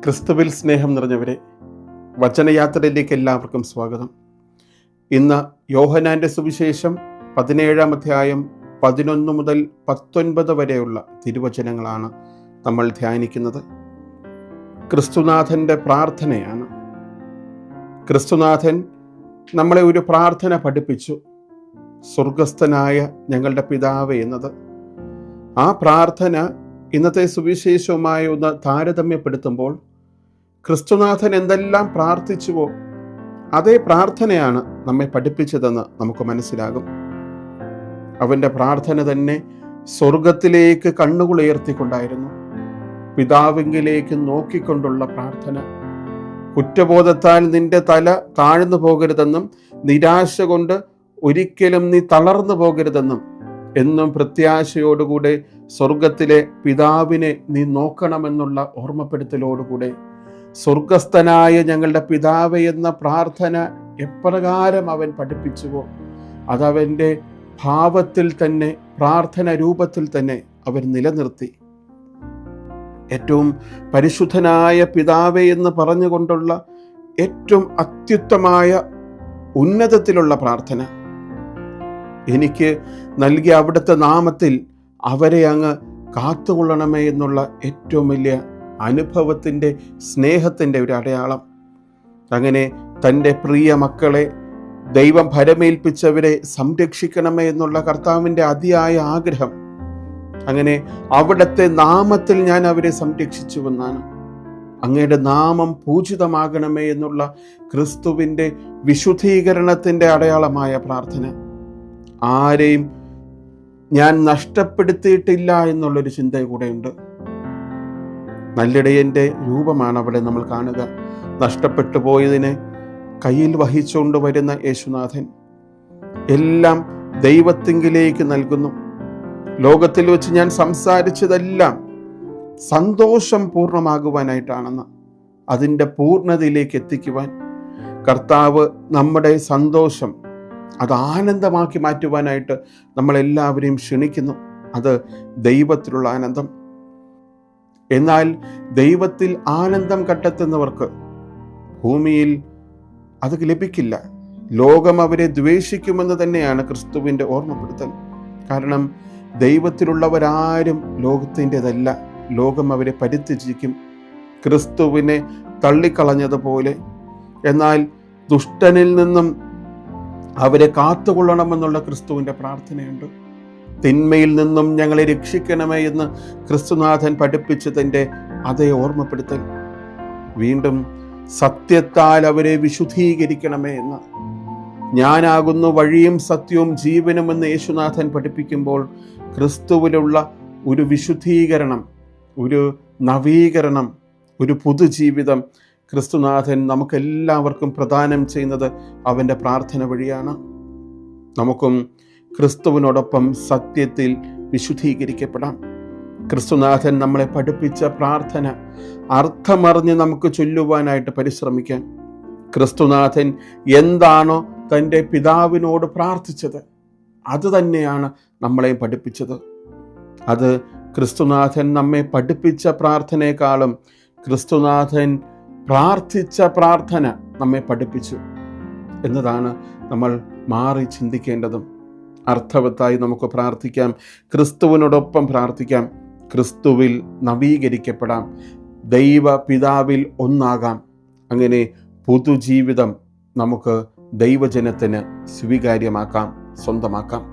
ക്രിസ്തുവിൽ സ്നേഹം നിറഞ്ഞവരെ, വചനയാത്രയിലേക്ക് എല്ലാവർക്കും സ്വാഗതം. ഇന്ന് യോഹന്നാന്റെ സുവിശേഷം 17-ാം അധ്യായം 11 മുതൽ 19 വരെയുള്ള തിരുവചനങ്ങളാണ് നമ്മൾ ധ്യാനിക്കുന്നത്. ക്രിസ്തുനാഥൻ്റെ പ്രാർത്ഥനയാണ്. ക്രിസ്തുനാഥൻ നമ്മളെ ഒരു പ്രാർത്ഥന പഠിപ്പിച്ചു, സ്വർഗസ്ഥനായ ഞങ്ങളുടെ പിതാവേ എന്നത്. ആ പ്രാർത്ഥന ഇന്നത്തെ സുവിശേഷവുമായി ഒന്ന് താരതമ്യപ്പെടുത്തുമ്പോൾ ക്രിസ്തുനാഥൻ എന്തെല്ലാം പ്രാർത്ഥിച്ചുവോ അതേ പ്രാർത്ഥനയാണ് നമ്മെ പഠിപ്പിച്ചതെന്ന് നമുക്ക് മനസ്സിലാകും. അവൻ്റെ പ്രാർത്ഥന തന്നെ സ്വർഗത്തിലേക്ക് കണ്ണുകളുയർത്തിക്കൊണ്ടായിരുന്നു, പിതാവിങ്കിലേക്ക് നോക്കിക്കൊണ്ടുള്ള പ്രാർത്ഥന. കുറ്റബോധത്താൽ നിന്റെ തല താഴ്ന്നു പോകരുതെന്നും നിരാശ കൊണ്ട് ഒരിക്കലും നീ തളർന്നു പോകരുതെന്നും എന്നും പ്രത്യാശയോടുകൂടെ സ്വർഗത്തിലെ പിതാവിനെ നീ നോക്കണമെന്നുള്ള ഓർമ്മപ്പെടുത്തലോടുകൂടെ സ്വർഗസ്ഥനായ ഞങ്ങളുടെ പിതാവ് എന്ന പ്രാർത്ഥന എപ്രകാരം അവൻ പഠിപ്പിച്ചുവോ അതവൻ്റെ ഭാവത്തിൽ തന്നെ, പ്രാർത്ഥന രൂപത്തിൽ തന്നെ അവൻ നിലനിർത്തി. ഏറ്റവും പരിശുദ്ധനായ പിതാവേ എന്ന് പറഞ്ഞുകൊണ്ടുള്ള ഏറ്റവും അത്യുത്തമായ ഉന്നതത്തിലുള്ള പ്രാർത്ഥന, എനിക്ക് നൽകിയ അവിടുത്തെ നാമത്തിൽ അവരെ അങ്ങ് കാത്തുകൊള്ളണമേ എന്നുള്ള ഏറ്റവും വലിയ അനുഭവത്തിൻ്റെ, സ്നേഹത്തിൻ്റെ ഒരു അടയാളം. അങ്ങനെ തൻ്റെ പ്രിയ മക്കളെ, ദൈവം ഭരമേൽപ്പിച്ചവരെ സംരക്ഷിക്കണമേ എന്നുള്ള കർത്താവിൻ്റെ അതിയായ ആഗ്രഹം. അങ്ങനെ അവിടുത്തെ നാമത്തിൽ ഞാൻ അവരെ സംരക്ഷിച്ചുവെന്നാണ്. അങ്ങയുടെ നാമം പൂജിതമാകണമേ എന്നുള്ള ക്രിസ്തുവിൻ്റെ വിശുദ്ധീകരണത്തിൻ്റെ അടയാളമായ പ്രാർത്ഥന. ആരെയും ഞാൻ നഷ്ടപ്പെടുത്തിയിട്ടില്ല എന്നുള്ളൊരു ചിന്ത കൂടെയുണ്ട്. നല്ലിടയൻ്റെ രൂപമാണ് അവിടെ നമ്മൾ കാണുക. നഷ്ടപ്പെട്ടു പോയതിനെ കയ്യിൽ വഹിച്ചുകൊണ്ട് വരുന്ന യേശുനാഥൻ എല്ലാം ദൈവത്തിങ്കിലേക്ക് നൽകുന്നു. ലോകത്തിൽ വെച്ച് ഞാൻ സംസാരിച്ചതെല്ലാം സന്തോഷം പൂർണ്ണമാകുവാനായിട്ടാണെന്ന്, അതിൻ്റെ പൂർണ്ണതയിലേക്ക് എത്തിക്കുവാൻ കർത്താവ് നമ്മുടെ സന്തോഷം അത് ആനന്ദമാക്കി മാറ്റുവാനായിട്ട് നമ്മളെല്ലാവരെയും ക്ഷണിക്കുന്നു. അത് ദൈവത്തിലുള്ള ആനന്ദം. എന്നാൽ ദൈവത്തിൽ ആനന്ദം കണ്ടെത്തുന്നവർക്ക് ഭൂമിയിൽ അത് ലഭിക്കില്ല. ലോകം അവരെ ദ്വേഷിക്കുമെന്ന് തന്നെയാണ് ക്രിസ്തുവിൻ്റെ ഓർമ്മപ്പെടുത്തൽ. കാരണം ദൈവത്തിലുള്ളവരാരും ലോകത്തിൻ്റെതല്ല. ലോകം അവരെ പരിത്യജിക്കും, ക്രിസ്തുവിനെ തള്ളിക്കളഞ്ഞതുപോലെ. എന്നാൽ ദുഷ്ടനിൽ നിന്നും അവരെ കാത്തുകൊള്ളണമെന്നുള്ള ക്രിസ്തുവിൻ്റെ പ്രാർത്ഥനയുണ്ട്. തിന്മയിൽ നിന്നും ഞങ്ങളെ രക്ഷിക്കണമേ എന്ന് ക്രിസ്തുനാഥൻ പഠിപ്പിച്ചതിൻ്റെ അതേ ഓർമ്മപ്പെടുത്തൽ. വീണ്ടും സത്യത്താൽ അവരെ വിശുദ്ധീകരിക്കണമേ എന്ന്, ഞാനാകുന്നു വഴിയും സത്യവും ജീവനും എന്ന് യേശുനാഥൻ പഠിപ്പിക്കുമ്പോൾ ക്രിസ്തുവിലുള്ള ഒരു വിശുദ്ധീകരണം, ഒരു നവീകരണം, ഒരു പുതുജീവിതം ക്രിസ്തുനാഥൻ നമുക്കെല്ലാവർക്കും പ്രദാനം ചെയ്യുന്നത് അവൻ്റെ പ്രാർത്ഥന വഴിയാണ്. നമുക്കും ക്രിസ്തുവിനോടൊപ്പം സത്യത്തിൽ വിശുദ്ധീകരിക്കപ്പെടാം. ക്രിസ്തുനാഥൻ നമ്മളെ പഠിപ്പിച്ച പ്രാർത്ഥന അർത്ഥമറിഞ്ഞ് നമുക്ക് ചൊല്ലുവാനായിട്ട് പരിശ്രമിക്കാൻ. ക്രിസ്തുനാഥൻ എന്താണോ തൻ്റെ പിതാവിനോട് പ്രാർത്ഥിച്ചത് അത് തന്നെയാണ് നമ്മളെ പഠിപ്പിച്ചത്. അത് ക്രിസ്തുനാഥൻ നമ്മെ പഠിപ്പിച്ച പ്രാർത്ഥനയെക്കാളും ക്രിസ്തുനാഥൻ പ്രാർത്ഥിച്ച പ്രാർത്ഥന നമ്മെ പഠിപ്പിച്ചു എന്നതാണ് നമ്മൾ മാറി ചിന്തിക്കേണ്ടതും. അർത്ഥവത്തായി നമുക്ക് പ്രാർത്ഥിക്കാം, ക്രിസ്തുവിനോടൊപ്പം പ്രാർത്ഥിക്കാം, ക്രിസ്തുവിൽ നവീകരിക്കപ്പെടാം, ദൈവ പിതാവിൽ ഒന്നാകാം. അങ്ങനെ പുതുജീവിതം നമുക്ക് ദൈവജനത്തിന് സ്വീകാര്യമാക്കാം, സ്വന്തമാക്കാം.